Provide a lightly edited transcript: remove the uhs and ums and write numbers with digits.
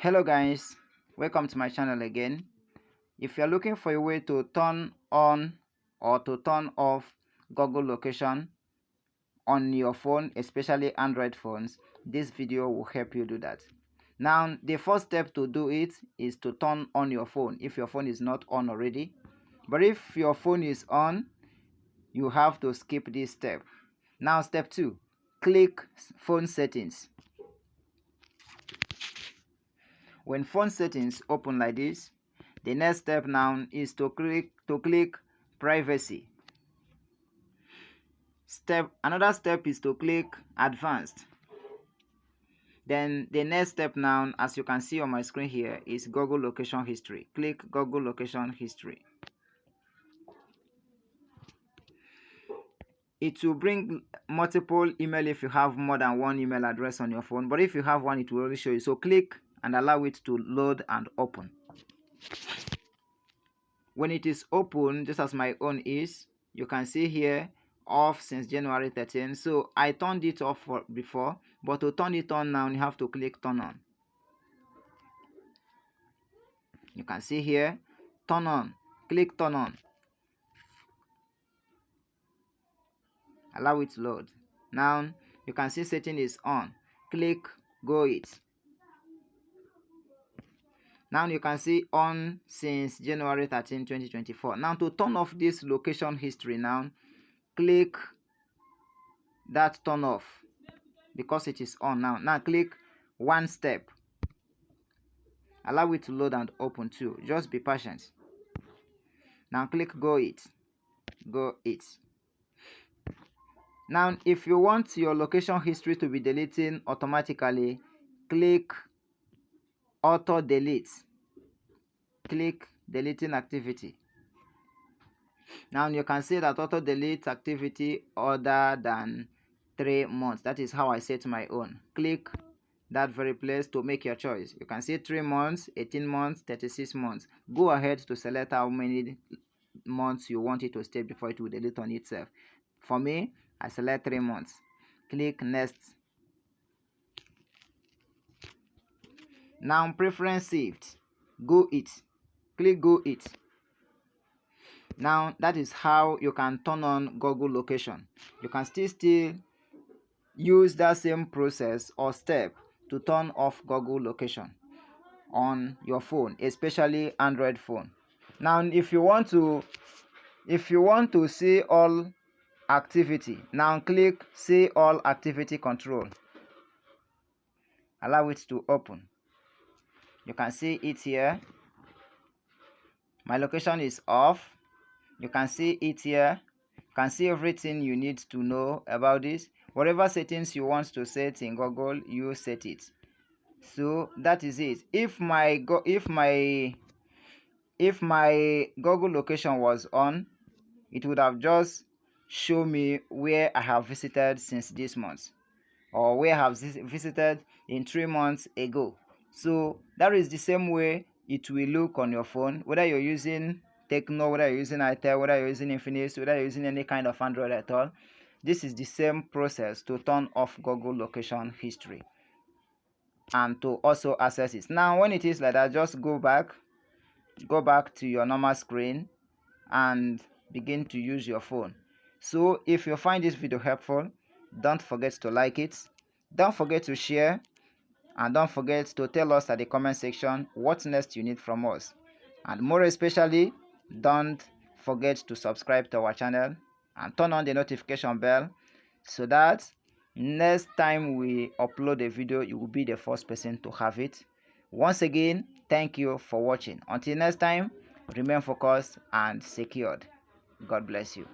Hello guys, welcome to my channel again. If you're looking for a way to turn on or to turn off Google location on your phone, especially Android phones, this video will help you do that. Now the first step to do it is to turn on your phone if your phone is not on already. But if your phone is on, you have to skip this step. Now step 2, click phone settings. When phone settings open like this, the next step now is to click privacy. Another step is to click advanced. Then the next step now, as you can see on my screen here, is Google location history. Click Google location history. It will bring multiple email if you have more than one email address on your phone, but if you have one, it will only show you. So click and allow it to load and open. When it is open, just as my own is, you can see here off since January 13. So I turned it off before, but to turn it on now, you have to click turn on. You can see here, turn on. Click turn on. Allow it to load. Now you can see setting is on. Click go it. Now you can see on since January 13, 2024. Now to turn off this location history now, click that turn off because it is on now. Now click one step. Allow it to load and open too. Just be patient. Now click go it. Go it. Now if you want your location history to be deleting automatically, click auto delete. Click deleting activity. Now you can see that auto delete activity other than 3 months. That is how I set my own. Click that very place to make your choice. You can see 3 months, 18 months, 36 months. Go ahead to select how many months you want it to stay before it will delete on itself. For me, I select 3 months. Click next. Now preference saved. Go it. Click go it. Now that is how you can turn on Google location. You can still use that same process or step to turn off Google location on your phone, especially Android phone. Now if you want to see all activity, now click see all activity control. Allow it to open. You can see it here. My location is off. You can see it here. You can see everything you need to know about this. Whatever settings you want to set in Google, you set it. So that is it. If my Google location was on, it would have just show me where I have visited since this month, or where I have visited in 3 months ago. So that is the same way it will look on your phone, whether you're using Techno, whether you're using itel, whether you're using Infinix, whether you're using any kind of Android at all. This is the same process to turn off Google location history and to also access it. Now when it is like that, just go back to your normal screen and begin to use your phone. So if you find this video helpful, don't forget to like it, don't forget to share, and don't forget to tell us at the comment section what next you need from us. And more especially, don't forget to subscribe to our channel and turn on the notification bell so that next time we upload a video, you will be the first person to have it. Once again, thank you for watching. Until next time, remain focused and secured. God bless you.